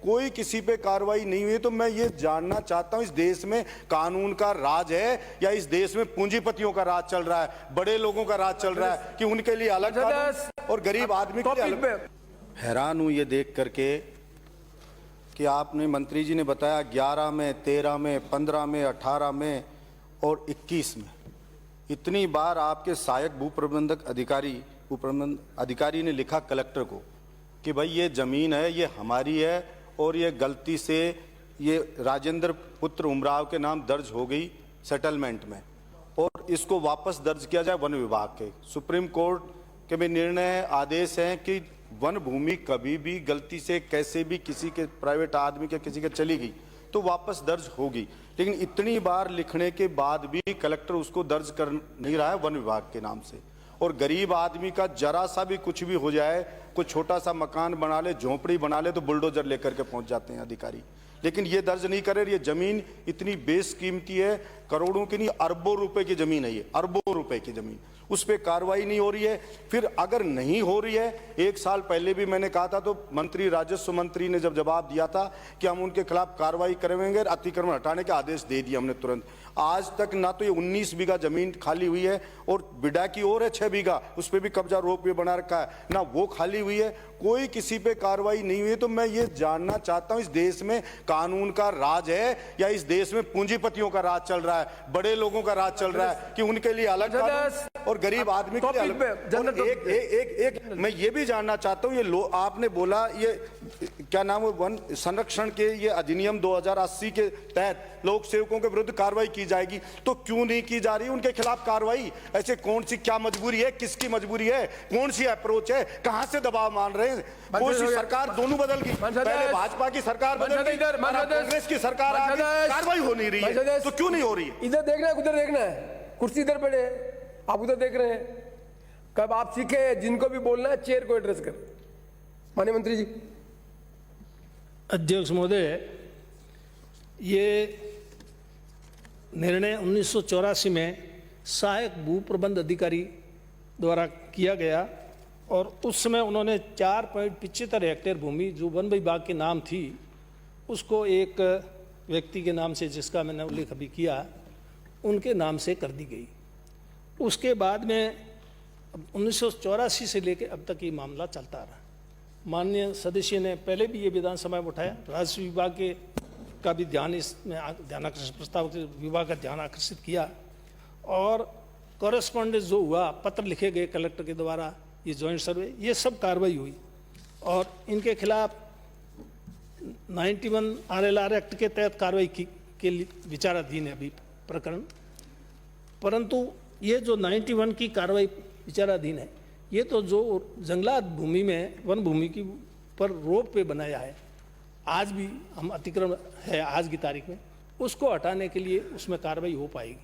कोई किसी पे कार्रवाई नहीं हुई। तो मैं ये जानना चाहता हूं, इस देश में कानून का राज है या इस देश में पूंजीपतियों का राज चल रहा है, बड़े लोगों का राज चल रहा है कि उनके लिए अलग कानून और गरीब आदमी के लिए अलग। हैरान हूं ये देख करके कि आपने, मंत्री जी ने बताया 11 में, 13 में, 15 में, 18 में और 21 में इतनी बार आपके सहायक भूप्रबंधक अधिकारी ने लिखा कलेक्टर को कि भाई ये ज़मीन है, ये हमारी है और ये गलती से ये राजेंद्र पुत्र उमराव के नाम दर्ज हो गई सेटलमेंट में और इसको वापस दर्ज किया जाए वन विभाग के। सुप्रीम कोर्ट के भी निर्णय आदेश हैं कि वन भूमि कभी भी गलती से कैसे भी किसी के प्राइवेट आदमी के किसी के चली गई तो वापस दर्ज होगी, लेकिन इतनी बार लिखने के बाद भी कलेक्टर उसको दर्ज कर नहीं रहा है वन विभाग के नाम से। और गरीब आदमी का जरा सा भी कुछ भी हो जाए, कोई छोटा सा मकान बना ले, झोंपड़ी बना ले, तो बुलडोजर लेकर के पहुंच जाते हैं अधिकारी, लेकिन ये दर्ज नहीं करे। ये जमीन इतनी बेशकीमती है, करोड़ों की नहीं अरबों रुपए की जमीन है, ये अरबों रुपए की जमीन, उस पर कार्रवाई नहीं हो रही है। फिर अगर नहीं हो रही है, 1 साल पहले भी मैंने कहा था तो मंत्री, राजस्व मंत्री ने जब जवाब दिया था कि हम उनके खिलाफ कार्रवाई करेंगे, अतिक्रमण हटाने के आदेश दे दिए हमने तुरंत। आज तक ना तो ये 19 बीघा जमीन खाली हुई है और बिडा की ओर है 6 बीघा, उस पर भी कब्जा रोप बना रखा है, ना वो खाली हुई है, कोई किसी पे कार्रवाई नहीं हुई है। तो मैं ये जानना चाहता हूं, इस देश में कानून का राज है या इस देश में पूंजीपतियों का राज चल रहा है, बड़े लोगों का राज चल रहा है कि उनके लिए अलग कानून और गरीब आदमी के लिए अलग। एक मैं ये भी जानना चाहता हूं, ये आपने बोला ये क्या नाम है, वन संरक्षण के ये अधिनियम 2080 के तहत लोक सेवकों के विरुद्ध कार्रवाई की जाएगी, तो क्यों नहीं की जा रही उनके खिलाफ कार्रवाई? ऐसे कौन सी क्या मजबूरी है, किसकी मजबूरी है, कौन सी अप्रोच है, कहां से दबाव मान रहे हैं? कौन सी सरकार दोनों बदल गई, पहले भाजपा की सरकार बदल गई, कांग्रेस की सरकार आ गई, कार्रवाई हो नहीं रही है, तो क्यों नहीं हो रही है? इधर देखना है, उधर देखना है, कुर्सी इधर पड़े है, आप उधर देख रहे हैं। कब आप सीखे जिनको भी बोलना है चेयर को एड्रेस कर। माननीय मंत्री जी। अध्यक्ष महोदय, ये निर्णय 1984 में सहायक भू प्रबंध अधिकारी द्वारा किया गया और उस समय उन्होंने 4.75 हेक्टेयर भूमि जो वन विभाग के नाम थी उसको एक व्यक्ति के नाम से, जिसका मैंने उल्लेख अभी किया, उनके नाम से कर दी गई। उसके बाद में 1984 से लेकर अब तक ये मामला चलता रहा। माननीय सदस्य ने पहले भी ये विधानसभा में उठाया, राजस्व विभाग के का भी ध्यान इसमें ध्यानाकर्षण प्रस्ताव के विभाग का ध्यान आकर्षित किया और कॉरेस्पॉन्डेंस जो हुआ, पत्र लिखे गए कलेक्टर के द्वारा, ये जॉइंट सर्वे, ये सब कार्रवाई हुई और इनके खिलाफ 91 RLR एक्ट के तहत कार्रवाई के लिए विचाराधीन है अभी प्रकरण। परंतु ये जो 91 की कार्रवाई विचाराधीन है, ये तो जो जंगलात भूमि में, वन भूमि की पर रोप पे बनाया है, आज भी हम अतिक्रमण है आज की तारीख में, उसको हटाने के लिए उसमें कार्रवाई हो पाएगी।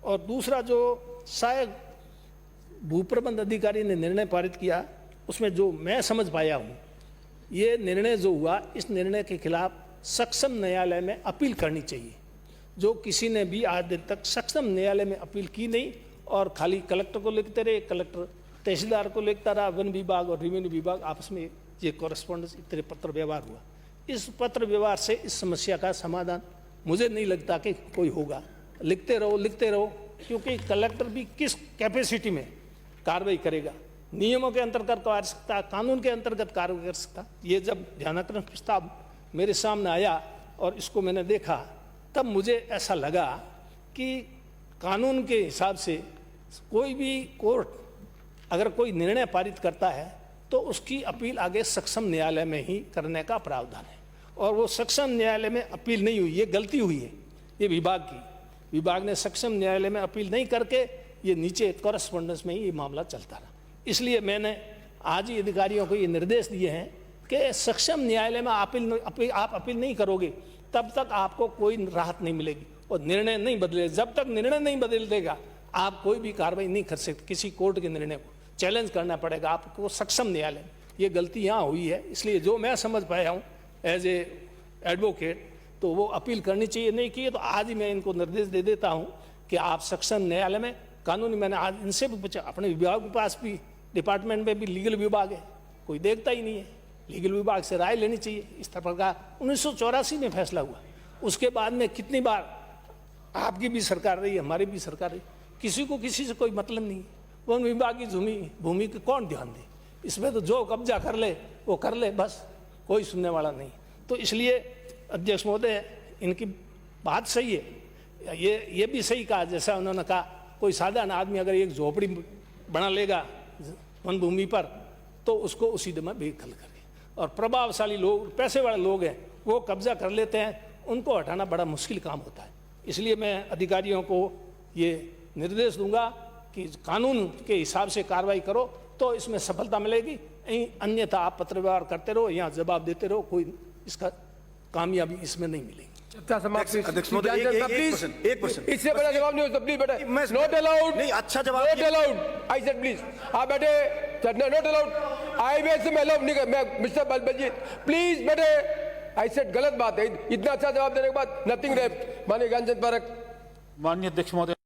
और दूसरा जो सहायक भूप्रबंध अधिकारी ने निर्णय पारित किया, उसमें जो मैं समझ पाया हूँ, ये निर्णय जो हुआ, इस निर्णय के खिलाफ सक्षम न्यायालय में अपील करनी चाहिए। जो किसी ने भी आज दिन तक सक्षम न्यायालय में अपील की नहीं और खाली कलेक्टर को लिखते रहे, कलेक्टर तहसीलदार को लिखता रहा, वन विभाग और रेवेन्यू विभाग आपस में ये कॉरेस्पॉन्डेंस, इतने पत्र व्यवहार हुआ। इस पत्र व्यवहार से इस समस्या का समाधान मुझे नहीं लगता कि कोई होगा। लिखते रहो, क्योंकि कलेक्टर भी किस कैपेसिटी में कार्रवाई करेगा, नियमों के अंतर्गत कर सकता, कानून के अंतर्गत कार्रवाई कर सकता। ये जब ध्यानाकर्षण प्रस्ताव मेरे सामने आया और इसको मैंने देखा, तब मुझे ऐसा लगा कि कानून के हिसाब से कोई भी कोर्ट अगर कोई निर्णय पारित करता है तो उसकी अपील आगे सक्षम न्यायालय में ही करने का प्रावधान है, और वो सक्षम न्यायालय में अपील नहीं हुई, ये गलती हुई है ये विभाग की। विभाग ने सक्षम न्यायालय में अपील नहीं करके ये नीचे कॉरेस्पॉन्डेंस में ही ये मामला चलता रहा। इसलिए मैंने आज ही अधिकारियों को ये निर्देश दिए हैं कि सक्षम न्यायालय में आप अपील नहीं करोगे तब तक आपको कोई राहत नहीं मिलेगी और निर्णय नहीं बदलेगा। जब तक निर्णय नहीं बदल देगा आप कोई भी कार्रवाई नहीं कर सकते, किसी कोर्ट के निर्णय को चैलेंज करना पड़ेगा आपको सक्षम न्यायालय में। ये गलती यहाँ हुई है, इसलिए जो मैं समझ पाया हूँ एज ए एडवोकेट, तो वो अपील करनी चाहिए, नहीं की तो आज ही मैं इनको निर्देश दे देता हूँ कि आप सक्षम न्यायालय में कानूनी, मैंने आज इनसे भी पूछा, अपने विभाग के पास भी डिपार्टमेंट में भी लीगल विभाग है, कोई देखता ही नहीं है, लीगल विभाग से राय लेनी चाहिए। इस तरह का 1984 में फैसला हुआ, उसके बाद में कितनी बार आपकी भी सरकार रही, हमारी भी सरकार रही, किसी को किसी से कोई मतलब नहीं। वन विभाग की भूमि को कौन ध्यान दे, इसमें तो जो कब्जा कर ले वो कर ले, बस कोई सुनने वाला नहीं। तो इसलिए अध्यक्ष महोदय इनकी बात सही है, ये भी सही कहा जैसा उन्होंने कहा, कोई साधारण आदमी अगर एक झोपड़ी बना लेगा वन भूमि पर तो उसको उसी दिन में बेदखल करे, और प्रभावशाली लोग, पैसे वाले लोग हैं वो कब्जा कर लेते हैं, उनको हटाना बड़ा मुश्किल काम होता है। इसलिए मैं अधिकारियों को ये निर्देश दूंगा कि कानून के हिसाब से कार्रवाई करो तो इसमें सफलता मिलेगी, अन्यथा आप पत्र व्यवहार करते रहो, यहाँ जवाब देते रहो, कोई इसका कामयाबी इसमें नहीं मिलेगी। चर्चा समाप्त। अध्यक्ष महोदय, एक क्वेश्चन, इससे बड़ा जवाब नहीं हो सकता, प्लीज बैठे। नॉट अलाउड, नहीं, अच्छा जवाब not allowed, I said please, आप बैठे, नॉट अलाउड, आई वे से मैं मिस्टर बलबलजीत प्लीज बैठे, आई सेड गलत बात है, इतना अच्छा जवाब देने के बाद नथिंग रेप। माननीय ज्ञानचंद पारक। माननीय अध्यक्ष महोदय।